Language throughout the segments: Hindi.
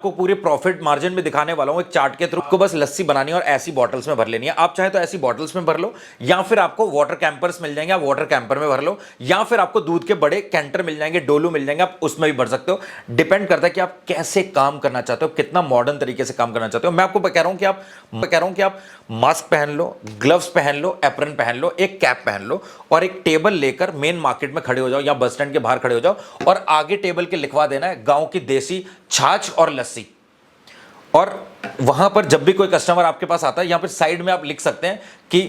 को पूरे प्रॉफिट मार्जिन में दिखाने वाला हूं एक चार्ट के थ्रू। आपको बस लस्सी बनानी है और ऐसी बॉटल्स में भर लेनी है। आप चाहे तो ऐसी बॉटल्स में भर लो, या फिर आपको वाटर कैंपर्स मिल जाएंगे, आप वाटर कैंपर में भर लो, या फिर आपको दूध के बड़े कैंटर मिल जाएंगे, डोलू मिल जाएंगे, आप उसमें भी भर सकते हो। डिपेंड करता है कि आप कैसे काम करना चाहते हो, कितना मॉडर्न तरीके से काम करना चाहते हो। मैं आपको कह रहा हूं कि आप मास्क पहन लो, ग्लव्स पहन लो, एप्रन पहन लो, एक कैप पहन लो और एक टेबल लेकर मेन मार्केट में खड़े हो जाओ या बस स्टैंड के बाहर खड़े हो जाओ और आगे टेबल के लिखवा देना है गांव की देसी छाछ और लस्सी। और वहां पर जब भी कोई कस्टमर आपके पास आता है, यहां पर साइड में आप लिख सकते हैं कि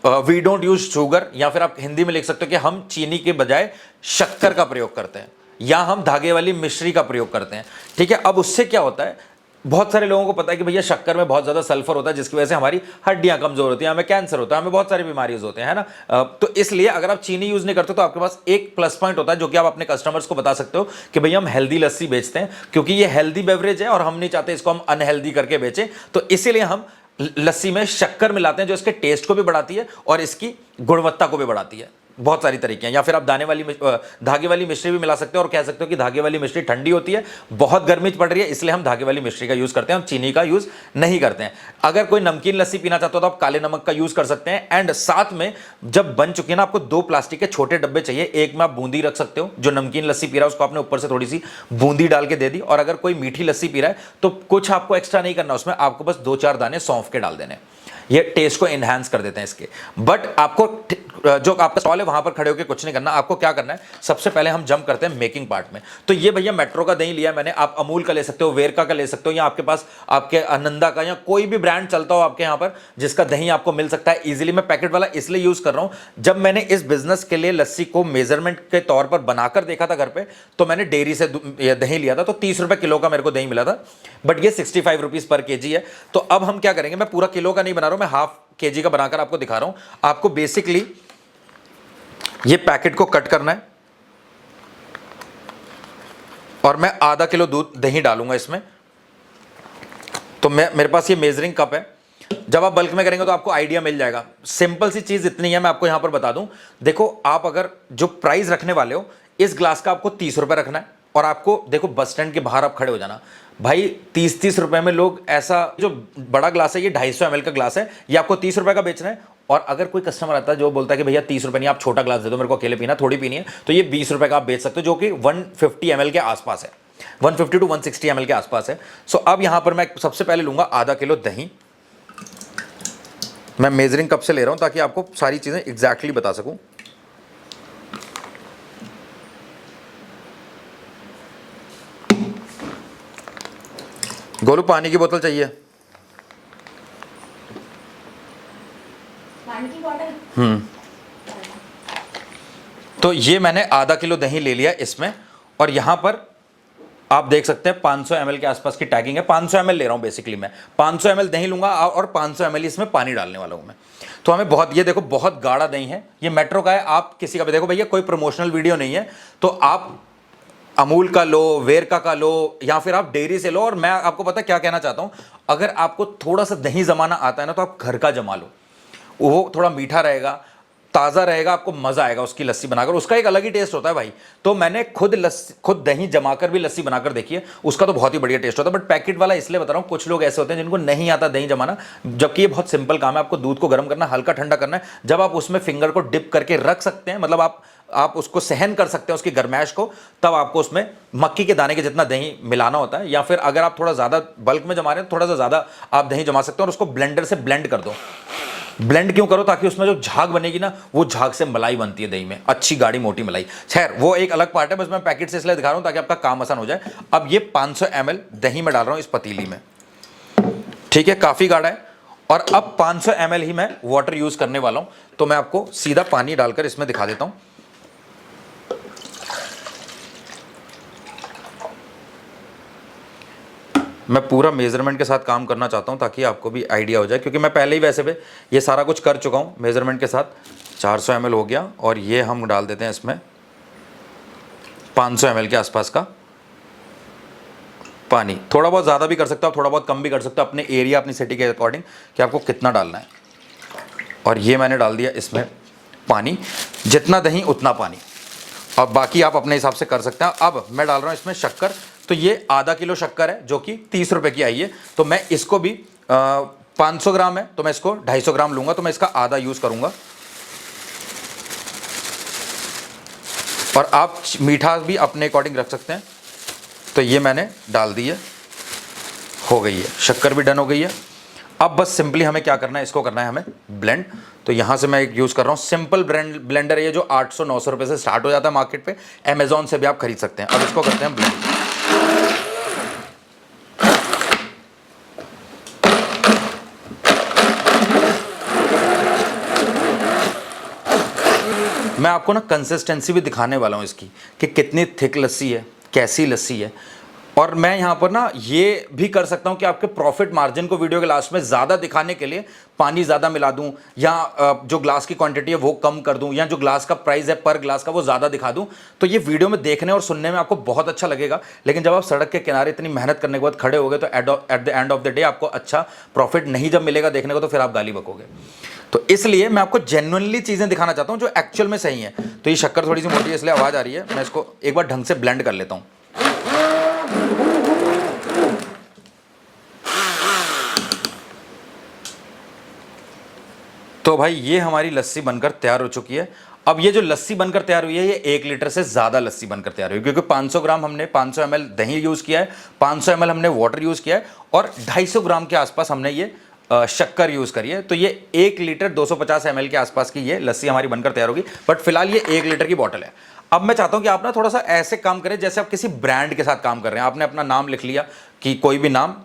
वी डोंट यूज शुगर, या फिर आप हिंदी में लिख सकते हो कि हम चीनी के बजाय शक्कर का प्रयोग करते हैं, या हम धागे वाली मिश्री का प्रयोग करते हैं। ठीक है, अब उससे क्या होता है, बहुत सारे लोगों को पता है कि भैया शक्कर में बहुत ज्यादा सल्फर होता है जिसकी वजह से हमारी हड्डियां कमजोर होती हैं, हमें कैंसर होता है, हमें बहुत सारी बीमारियां होते हैं, है ना। तो इसलिए अगर आप चीनी यूज नहीं करते तो आपके पास एक प्लस पॉइंट होता है जो कि आप अपने कस्टमर्स को बता सकते हो कि भैया हम हेल्दी लस्सी बेचते हैं, क्योंकि ये हेल्दी बेवरेज है और हम नहीं चाहते इसको हम अनहेल्दी करके बेचें। तो इसीलिए हम लस्सी में शक्कर मिलाते हैं जो इसके टेस्ट को भी बढ़ाती है और इसकी गुणवत्ता को भी बढ़ाती है। बहुत सारी तरीके हैं, या फिर आप धागे वाली मिश्री भी मिला सकते हो और कह सकते हो कि धागे वाली मिश्री ठंडी होती है, बहुत गर्मी पड़ रही है, इसलिए हम धागे वाली मिश्री का यूज करते हैं, हम चीनी का यूज नहीं करते हैं। अगर कोई नमकीन लस्सी पीना चाहते हो तो आप काले नमक का यूज कर सकते हैं। एंड साथ में जब बन चुकी है ना, आपको 2 प्लास्टिक के छोटे डब्बे चाहिए, एक में आप बूंदी रख सकते हो, जो नमकीन लस्सी पी रहा है उसको आपने ऊपर से थोड़ी सी बूंदी डाल के दे दी, और अगर कोई मीठी लस्सी पी रहा है तो कुछ आपको एक्स्ट्रा नहीं करना, उसमें आपको बस 2-4 दाने सौंफ के डाल देने, ये टेस्ट को एनहांस कर देते हैं इसके। बट आपको जो आपका स्टॉल है वहां पर खड़े होकर कुछ नहीं करना, आपको क्या करना है, सबसे पहले हम जंप करते हैं मेकिंग पार्ट में। तो ये भैया मेट्रो का दही लिया मैंने, आप अमूल का ले सकते हो, वेरका का ले सकते हो, या आपके पास आपके आनंदा का या कोई भी ब्रांड चलता हो आपके यहाँ पर जिसका दही आपको मिल सकता है इजीली। मैं पैकेट वाला इसलिए यूज कर रहा हूं, जब मैंने इस बिजनेस के लिए लस्सी को मेजरमेंट के तौर पर बनाकर देखा था घर पे, तो मैंने डेयरी से दही लिया था, तो 30 रुपए किलो का मेरे को दही मिला था, बट ये 65 रुपीज पर केजी है। तो अब हम क्या करेंगे, मैं पूरा किलो का नहीं बना रहा हूं, मैं हाफ केजी का बनाकर आपको दिखा रहा हूं। आपको बेसिकली ये पैकेट को कट करना है और मैं आधा किलो दूध दही डालूंगा इसमें। तो मेरे पास ये मेजरिंग कप है, जब आप बल्क में करेंगे तो आपको आइडिया मिल जाएगा। सिंपल सी चीज इतनी है, मैं आपको यहां पर बता दूं। देखो, आप अगर जो प्राइस रखने वाले हो, इस ग्लास का आपको 30 रुपए रखना है, और आपको देखो बस स्टैंड के बाहर आप खड़े हो जाना, भाई 30-30 रुपए में लोग, ऐसा जो बड़ा ग्लास है ये 250 ml का ग्लास है, ये आपको 30 रुपए का बेचना है। और अगर कोई कस्टमर आता है जो बोलता है कि भैया 30 रुपए नहीं, आप छोटा ग्लास दे दो, मेरे को अकेले पीना, थोड़ी पीनी है, तो ये 20 रुपए का आप बेच सकते हो, जो कि 150 ml के आसपास है, 150 to 160 ml के आसपास है। सो अब यहां पर मैं सबसे पहले लूंगा आधा किलो दही। मैं मेजरिंग कप से ले रहा हूं ताकि आपको सारी चीजें एग्जैक्टली बता सकूं। गोलू, पानी की बोतल चाहिए? पानी की बोतल? तो ये मैंने आधा किलो दही ले लिया इसमें, और यहां पर आप देख सकते हैं 500 ml के आसपास की टैगिंग है। 500 ml ले रहा हूं बेसिकली मैं, 500 ml दही लूंगा और 500 ml इसमें पानी डालने वाला हूं मैं। तो हमें बहुत, ये देखो बहुत गाढ़ा दही है, ये मेट्रो का है, आप किसी का भी देखो भैया, कोई प्रमोशनल वीडियो नहीं है, तो आप अमूल का लो, वेरका का लो, या फिर आप डेयरी से लो। और मैं आपको पता क्या कहना चाहता हूं, अगर आपको थोड़ा सा दही जमाना आता है ना, तो आप घर का जमा लो, वो थोड़ा मीठा रहेगा, ताज़ा रहेगा, आपको मज़ा आएगा उसकी लस्सी बनाकर, उसका एक अलग ही टेस्ट होता है भाई। तो मैंने खुद दही जमाकर भी लस्सी बनाकर देखी है, उसका तो बहुत ही बढ़िया टेस्ट होता है। बट पैकेट वाला इसलिए बता रहा हूँ, कुछ लोग ऐसे होते हैं जिनको नहीं आता दही जमाना, जबकि ये बहुत सिंपल काम है। आपको दूध को गर्म करना, हल्का ठंडा करना है, जब आप उसमें फिंगर को डिप करके रख सकते हैं, मतलब आप उसको सहन कर सकते हैं उसकी गर्मैश को, तब आपको उसमें मक्की के दाने के जितना दही मिलाना होता है। या फिर अगर आप थोड़ा ज़्यादा बल्क में जमा रहे हैं, थोड़ा सा ज़्यादा आप दही जमा सकते हैं और उसको ब्लेंडर से ब्लेंड कर दो। ब्लेंड क्यों करो? ताकि उसमें जो झाग बनेगी ना, वो झाग से मलाई बनती है दही में, अच्छी गाढ़ी मोटी मलाई। खैर, वो एक अलग पार्ट है, बस मैं पैकेट से इसलिए दिखा रहा हूं ताकि आपका काम आसान हो जाए। अब ये 500 ml दही में डाल रहा हूं इस पतीली में, ठीक है, काफी गाढ़ा है। और अब 500 ml ही मैं वाटर यूज करने वाला हूं, तो मैं आपको सीधा पानी डालकर इसमें दिखा देता हूं। मैं पूरा मेजरमेंट के साथ काम करना चाहता हूं ताकि आपको भी आइडिया हो जाए, क्योंकि मैं पहले ही वैसे भी ये सारा कुछ कर चुका हूं मेजरमेंट के साथ। 400 ml हो गया, और ये हम डाल देते हैं इसमें 500 ml के आसपास का पानी। थोड़ा बहुत ज़्यादा भी कर सकते हो, थोड़ा बहुत कम भी कर सकते हो, अपने एरिया, अपनी सिटी के अकॉर्डिंग कि आपको कितना डालना है। और ये मैंने डाल दिया इसमें पानी, जितना दही उतना पानी, और बाकी आप अपने हिसाब से कर सकते हैं। अब मैं डाल रहा हूँ इसमें शक्कर। तो ये आधा किलो शक्कर है जो कि 30 रुपए की आई है। तो मैं इसको भी 500 ग्राम है तो मैं इसको 250 ग्राम लूंगा, तो मैं इसका आधा यूज करूंगा। और आप मीठा भी अपने अकॉर्डिंग रख सकते हैं। तो ये मैंने डाल दी है, हो गई है, शक्कर भी डन हो गई है। अब बस सिंपली हमें क्या करना है, इसको करना है हमें ब्लेंड। तो यहां से मैं एक यूज कर रहा हूं सिंपल ब्लेंडर, ये जो 800-900 रुपए से स्टार्ट हो जाता है मार्केट पे, अमेजॉन से भी आप खरीद सकते हैं। अब इसको करते हैं ब्लेंड। मैं आपको ना कंसिस्टेंसी भी दिखाने वाला हूं इसकी कि कितनी थिक लस्सी है, कैसी लस्सी है। और मैं यहाँ पर ना ये भी कर सकता हूँ कि आपके प्रॉफिट मार्जिन को वीडियो के लास्ट में ज़्यादा दिखाने के लिए पानी ज़्यादा मिला दूँ, या जो ग्लास की क्वांटिटी है वो कम कर दूँ, या जो ग्लास का प्राइस है पर ग्लास का वो ज़्यादा दिखा दूँ। तो ये वीडियो में देखने और सुनने में आपको बहुत अच्छा लगेगा, लेकिन जब आप सड़क के किनारे इतनी मेहनत करने के बाद खड़े हो गए तो at the end of the day आपको अच्छा प्रॉफिट नहीं जब मिलेगा देखने को, तो फिर आप गाली बकोगे। तो इसलिए मैं आपको जेन्युइनली चीज़ें दिखाना चाहता हूँ जो एक्चुअल में सही है। तो ये शक्कर थोड़ी सी मोटी है इसलिए आवाज़ आ रही है, मैं इसको एक बार ढंग से ब्लेंड कर लेता हूँ। तो भाई ये हमारी लस्सी बनकर तैयार हो चुकी है। अब ये जो लस्सी बनकर तैयार हुई है ये 1 लीटर से ज़्यादा लस्सी बनकर तैयार हुई है, क्योंकि 500 ग्राम हमने 500 ml दही यूज़ किया है, 500 ml हमने वाटर यूज़ किया है, और 250 ग्राम के आसपास हमने ये शक्कर यूज़ करी है। तो ये 1 लीटर 250 ml के आसपास की ये लस्सी हमारी बनकर तैयार होगी। बट फिलहाल ये 1 लीटर की बॉटल है। अब मैं चाहता हूँ कि आप ना थोड़ा सा ऐसे काम करें जैसे आप किसी ब्रांड के साथ काम कर रहे हैं। आपने अपना नाम लिख लिया कि कोई भी नाम,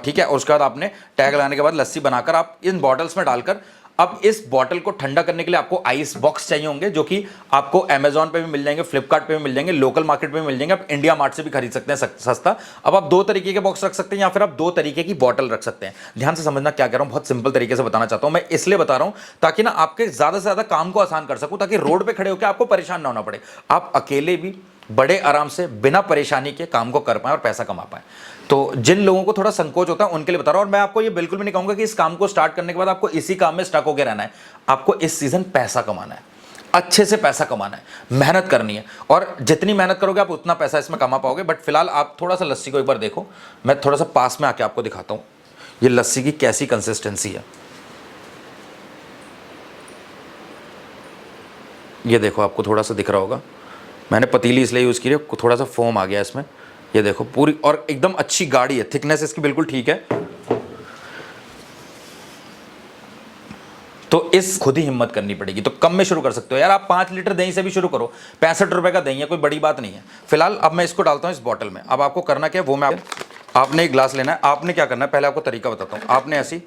ठीक है, और उसके बाद आपने टैग लगाने के बाद लस्सी बनाकर आप इन बॉटल्स में डालकर, अब इस बॉटल को ठंडा करने के लिए आपको आइस बॉक्स चाहिए होंगे, जो कि आपको अमेजॉन पे भी मिल जाएंगे, फ्लिपकार्ट पे भी मिल जाएंगे, लोकल मार्केट पे भी मिल जाएंगे, आप इंडिया मार्ट से भी खरीद सकते हैं सस्ता। अब आप 2 तरीके के बॉक्स रख सकते हैं या फिर आप 2 तरीके की बॉटल रख सकते हैं। ध्यान से समझना क्या कह रहा हूं, बहुत सिंपल तरीके से बताना चाहता हूं। मैं इसलिए बता रहा हूं ताकि ना आपके ज्यादा से ज्यादा काम को आसान कर सकूं, ताकि रोड पे खड़े होकर आपको परेशान ना होना पड़े, आप अकेले भी बड़े आराम से बिना परेशानी के काम को कर पाएं और पैसा कमा पाएं। तो जिन लोगों को थोड़ा संकोच होता है उनके लिए बता रहा हूं। और मैं आपको ये बिल्कुल भी नहीं कहूंगा कि इस काम को स्टार्ट करने के बाद आपको इसी काम में स्टक होकर रहना है। आपको इस सीजन पैसा कमाना है, अच्छे से पैसा कमाना है, मेहनत करनी है, और जितनी मेहनत करोगे आप उतना पैसा इसमें कमा पाओगे। बट फिलहाल आप थोड़ा सा लस्सी को एक बार देखो, मैं थोड़ा सा पास में आके आपको दिखाता हूं ये लस्सी की कैसी कंसिस्टेंसी है। ये देखो, आपको थोड़ा सा दिख रहा होगा, मैंने पतीली इसलिए यूज़ की है, थोड़ा सा फोम आ गया इसमें। ये देखो पूरी, और एकदम अच्छी गाढ़ी है, थिकनेस इसकी बिल्कुल ठीक है। तो इस खुद ही हिम्मत करनी पड़ेगी। तो कम में शुरू कर सकते हो यार, आप 5 लीटर दही से भी शुरू करो, 65 रुपए का दही है, कोई बड़ी बात नहीं है। फिलहाल अब मैं इसको डालता हूँ इस बॉटल में। अब आपको करना क्या है वो मैं, आपने एक ग्लास लेना है। आपने क्या करना है, पहले आपको तरीका बताता हूँ। आपने ऐसी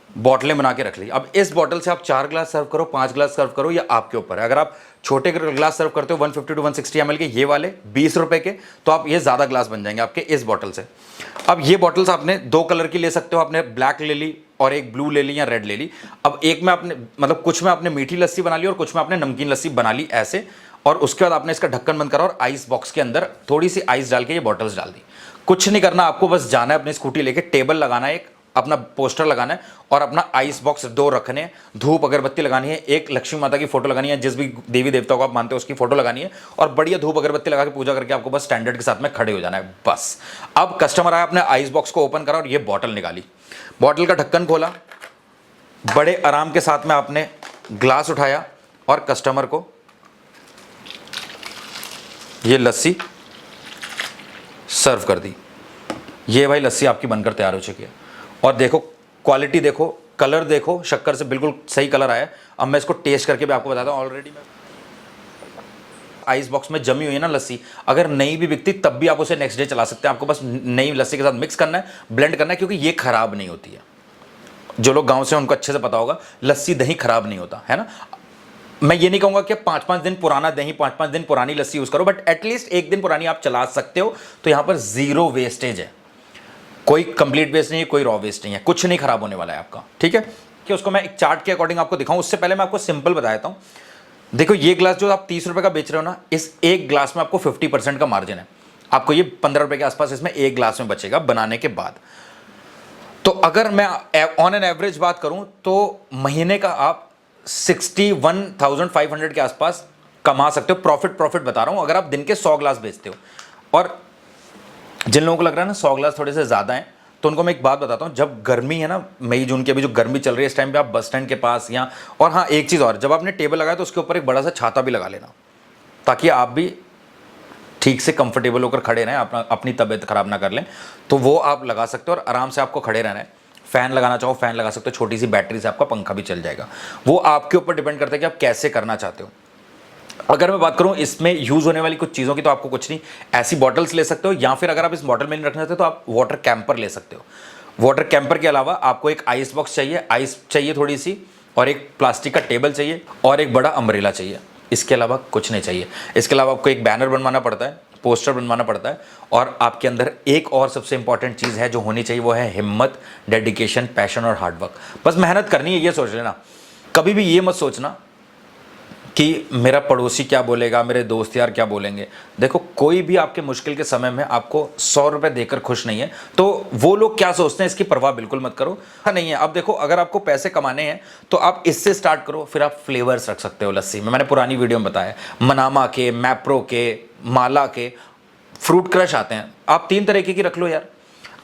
बॉटलें बना के रख ली। अब इस बॉटल से आप 4 ग्लास सर्व करो, 5 ग्लास सर्व करो, या आपके ऊपर है। अगर आप छोटे ग्लास सर्व करते हो 150 to 160 ml के, ये वाले 20 रुपए के, तो आप ये ज़्यादा ग्लास बन जाएंगे आपके इस बॉटल से। अब ये बॉटल्स आपने 2 कलर की ले सकते हो, आपने ब्लैक ले ली और एक ब्लू ले ली या रेड ले ली। अब एक में आपने, मतलब कुछ में आपने मीठी लस्सी बना ली और कुछ में आपने नमकीन लस्सी बना ली ऐसे। और उसके बाद आपने इसका ढक्कन बंद करा और आइस बॉक्स के अंदर थोड़ी सी आइस डाल के ये बॉटल्स डाल दी। कुछ नहीं करना आपको, बस जाना है अपनी स्कूटी लेके, टेबल लगाना है, एक अपना पोस्टर लगाना है और अपना आइस बॉक्स 2 रखने हैं, धूप अगरबत्ती लगानी है, एक लक्ष्मी माता की फोटो लगानी है, जिस भी देवी देवता को आप मानते हो उसकी फोटो लगानी है, और बढ़िया धूप अगरबत्ती लगा के पूजा करके आपको बस स्टैंडर्ड के साथ में खड़े हो जाना है बस। अब कस्टमर आया, अपने आइस बॉक्स को ओपन करा और ये बॉटल निकाली, बॉटल का ढक्कन खोला, बड़े आराम के साथ में आपने ग्लास उठाया और कस्टमर को ये लस्सी सर्व कर दी। ये भाई लस्सी आपकी बनकर तैयार हो चुकी है। और देखो क्वालिटी देखो, कलर देखो, शक्कर से बिल्कुल सही कलर आया है। अब मैं इसको टेस्ट करके भी आपको बताता हूँ। ऑलरेडी मैं आइस बॉक्स में जमी हुई है ना लस्सी, अगर नहीं भी बिकती तब भी आप उसे नेक्स्ट डे चला सकते हैं। आपको बस नई लस्सी के साथ मिक्स करना है, ब्लेंड करना है, क्योंकि ये खराब नहीं होती है। जो लोग गांव से उनको अच्छे से पता होगा, लस्सी दही खराब नहीं होता है ना। मैं ये नहीं कहूंगा कि 5-5 दिन पुराना दही, 5-5 दिन पुरानी लस्सी यूज करो, बट एटलीस्ट 1 दिन पुरानी आप चला सकते हो। तो यहां पर 0 वेस्टेज है, कोई कंप्लीट वेस्ट नहीं है, कोई रॉ वेस्ट नहीं है, कुछ नहीं खराब होने वाला है आपका, ठीक है। कि उसको मैं एक चार्ट के अकॉर्डिंग आपको दिखाऊं, उससे पहले मैं आपको सिंपल बता देता हूं। देखो ये ग्लास जो आप 30 रुपए का बेच रहे हो ना, इस एक ग्लास में आपको 50% का मार्जिन है। आपको ये 15 रुपए के आसपास इसमें एक ग्लास में बचेगा बनाने के बाद। तो अगर मैं ऑन एन एवरेज बात करूं तो महीने का आप 61,500 के आसपास कमा सकते हो। प्रॉफिट बता रहा हूं, अगर आप दिन के 100 ग्लास बेचते हो। और जिन लोगों को लग रहा है ना 100 ग्लास थोड़े से ज़्यादा हैं, तो उनको मैं एक बात बताता हूँ, जब गर्मी है ना, मई जून की अभी जो गर्मी चल रही है इस टाइम पे आप बस स्टैंड के पास या, और हाँ एक चीज़ और, जब आपने टेबल लगाया तो उसके ऊपर एक बड़ा सा छाता भी लगा लेना, ताकि आप भी ठीक से कंफर्टेबल होकर खड़े रहें, अपनी तबीयत खराब ना कर लें। तो वो आप लगा सकते हो और आराम से आपको खड़े रहना है। फैन लगाना चाहो फैन लगा सकते हो, छोटी सी बैटरी से आपका पंखा भी चल जाएगा। वो आपके ऊपर डिपेंड करता है कि आप कैसे करना चाहते हो। अगर मैं बात करूं इसमें यूज होने वाली कुछ चीज़ों की, तो आपको कुछ नहीं, ऐसी बॉटल्स ले सकते हो, या फिर अगर आप इस बॉटल में नहीं रखना चाहते तो आप वाटर कैंपर ले सकते हो। वाटर कैंपर के अलावा आपको एक आइस बॉक्स चाहिए, आइस चाहिए थोड़ी सी, और एक प्लास्टिक का टेबल चाहिए, और एक बड़ा अम्ब्रेला चाहिए। इसके अलावा कुछ नहीं चाहिए। इसके अलावा आपको एक बैनर बनवाना पड़ता है, पोस्टर बनवाना पड़ता है, और आपके अंदर एक और सबसे इंपॉर्टेंट चीज़ है जो होनी चाहिए, वो है हिम्मत, डेडिकेशन, पैशन और हार्डवर्क। बस मेहनत करनी है, ये सोच लेना। कभी भी ये मत सोचना कि मेरा पड़ोसी क्या बोलेगा, मेरे दोस्त यार क्या बोलेंगे। देखो, कोई भी आपके मुश्किल के समय में आपको 100 रुपये देकर खुश नहीं है, तो वो लोग क्या सोचते हैं इसकी परवाह बिल्कुल मत करो। हाँ नहीं है, अब देखो, अगर आपको पैसे कमाने हैं तो आप इससे स्टार्ट करो, फिर आप फ्लेवर्स रख सकते हो लस्सी में। मैंने पुरानी वीडियो में बताया, मनामा के, मैप्रो के, माला के, फ्रूट क्रश आते हैं, आप 3 तरीके की रख लो यार।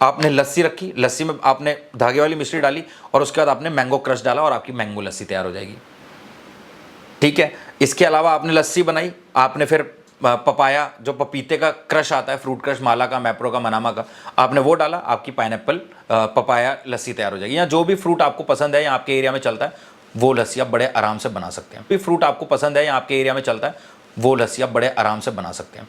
आपने लस्सी रखी, लस्सी में आपने धागे वाली मिश्री डाली, और उसके बाद आपने मैंगो क्रश डाला, और आपकी मैंगो लस्सी तैयार हो जाएगी। ठीक है। इसके अलावा आपने लस्सी बनाई, आपने फिर पपाया, जो पपीते का क्रश आता है, फ्रूट क्रश, माला का, मैप्रो का, मनामा का, आपने वो डाला, आपकी पाइनएप्पल पपाया लस्सी तैयार हो जाएगी। या जो भी फ्रूट आपको पसंद है या आपके एरिया में चलता है, वो लस्सी आप बड़े आराम से बना सकते हैं। भी फ्रूट आपको पसंद है या आपके एरिया में चलता है, वो लस्सी आप बड़े आराम से बना सकते हैं।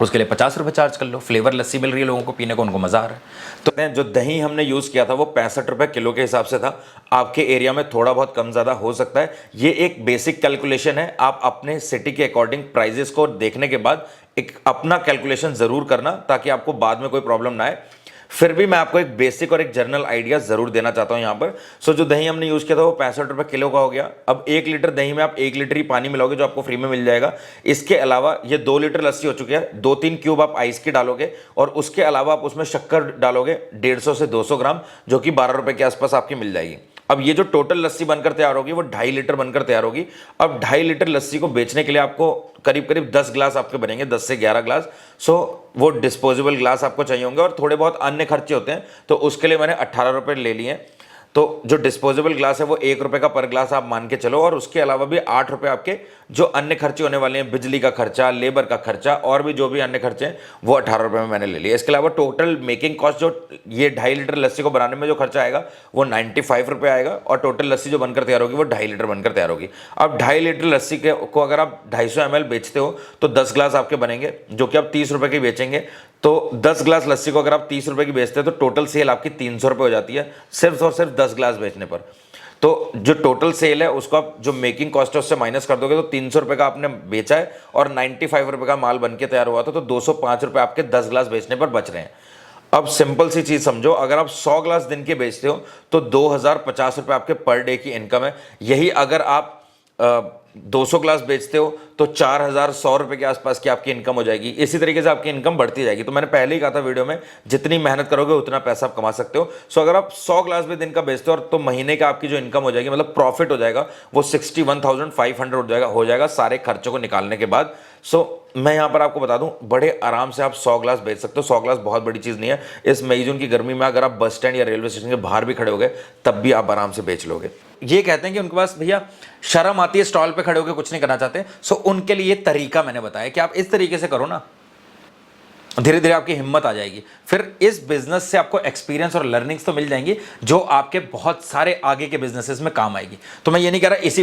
उसके लिए 50 रुपये चार्ज कर लो। फ्लेवर लस्सी मिल रही है लोगों को पीने को, उनको मज़ा आ रहा है। तो जो दही हमने यूज़ किया था वो 65 रुपये किलो के हिसाब से था। आपके एरिया में थोड़ा बहुत कम ज़्यादा हो सकता है। ये एक बेसिक कैलकुलेशन है, आप अपने सिटी के अकॉर्डिंग प्राइजेस को देखने के बाद एक अपना कैलकुलेशन ज़रूर करना, ताकि आपको बाद में कोई प्रॉब्लम ना आए। फिर भी मैं आपको एक बेसिक और एक जनरल आइडिया जरूर देना चाहता हूं यहां पर। सो जो दही हमने यूज किया था वो 65 रुपये किलो का हो गया। अब 1 लीटर दही में आप 1 लीटर ही पानी मिलाओगे, जो आपको फ्री में मिल जाएगा। इसके अलावा ये 2 लीटर लस्सी हो चुकी है। 2-3 क्यूब आप आइस की डालोगे, और उसके अलावा आप उसमें शक्कर डालोगे 150 से 200 ग्राम, जो कि 12 रुपए के आसपास आपकी मिल जाएगी। अब ये जो टोटल लस्सी बनकर तैयार होगी वो 2.5 लीटर बनकर तैयार होगी। अब 2.5 लीटर लस्सी को बेचने के लिए आपको करीब करीब 10 ग्लास आपके बनेंगे, 10 से 11 ग्लास। सो वो डिस्पोजेबल ग्लास आपको चाहिए होंगे, और थोड़े बहुत अन्य खर्चे होते हैं, तो उसके लिए मैंने 18 रुपये ले लिए। तो जो डिस्पोजेबल ग्लास है वो 1 रुपये का पर ग्लास आप मान के चलो, और उसके अलावा भी 8 रुपये आपके जो अन्य खर्चे होने वाले हैं, बिजली का खर्चा, लेबर का खर्चा, और भी जो भी अन्य खर्चे हैं, वो 18 रुपये में मैंने ले लिया। इसके अलावा टोटल मेकिंग कॉस्ट जो ये 2.5 लीटर लस्सी को बनाने में जो खर्चा आएगा वो 95 रुपये आएगा, और टोटल लस्सी जो बनकर तैयार होगी वो 2.5 लीटर बनकर तैयार होगी। अब 2.5 लीटर लस्सी को अगर आप 250 ml बेचते हो तो 10 ग्लास आपके बनेंगे, जो कि आप 30 रुपये के बेचेंगे। तो 10 ग्लास लस्सी को अगर आप 30 रुपये की बेचते हैं तो टोटल सेल आपकी 300 रुपये हो जाती है, सिर्फ और सिर्फ 10 ग्लास बेचने पर। तो जो टोटल सेल है उसको आप जो मेकिंग कॉस्ट है उससे माइनस कर दोगे, तो 300 रुपये का आपने बेचा है, और 95 रुपये का माल बन के तैयार हुआ था, तो 205 रुपये आपके 10 ग्लास बेचने पर बच रहे हैं। अब सिंपल सी चीज समझो, अगर आप 100 ग्लास दिन के बेचते हो तो 2050 रुपये आपके पर डे की इनकम है। यही अगर आप 200 ग्लास बेचते हो तो 4100 रुपये के आसपास की आपकी इनकम हो जाएगी। इसी तरीके से आपकी इनकम बढ़ती जाएगी। तो मैंने पहले ही कहा था वीडियो में, जितनी मेहनत करोगे उतना पैसा आप कमा सकते हो। सो अगर आप 100 ग्लास भी दिन का बेचते हो, और तो महीने का आपकी जो इनकम हो जाएगी, मतलब प्रॉफिट हो जाएगा, वो 61,500 हो जाएगा सारे खर्चों को निकालने के बाद। सो मैं यहाँ पर आपको बता दूं, बड़े आराम से आप 100 ग्लास बेच सकते हो। 100 ग्लास बहुत बड़ी चीज़ नहीं है। इस मई जून की गर्मी में अगर आप बस स्टैंड या रेलवे स्टेशन के बाहर भी खड़े हो गए, तब भी आप आराम से बेच लोगे। ये कहते हैं कि उनके पास भैया शर्म आती है, स्टॉल पे खड़े होकर कुछ नहीं करना चाहते। सो उनके लिए तरीका मैंने बताया कि आप इस तरीके से करो ना, धीरे धीरे आपकी हिम्मत आ जाएगी। फिर इस बिजनेस से आपको एक्सपीरियंस और लर्निंग्स तो मिल जाएंगी, जो आपके बहुत सारे आगे के बिजनेसेस में काम आएगी। तो मैं ये नहीं कह रहा इसी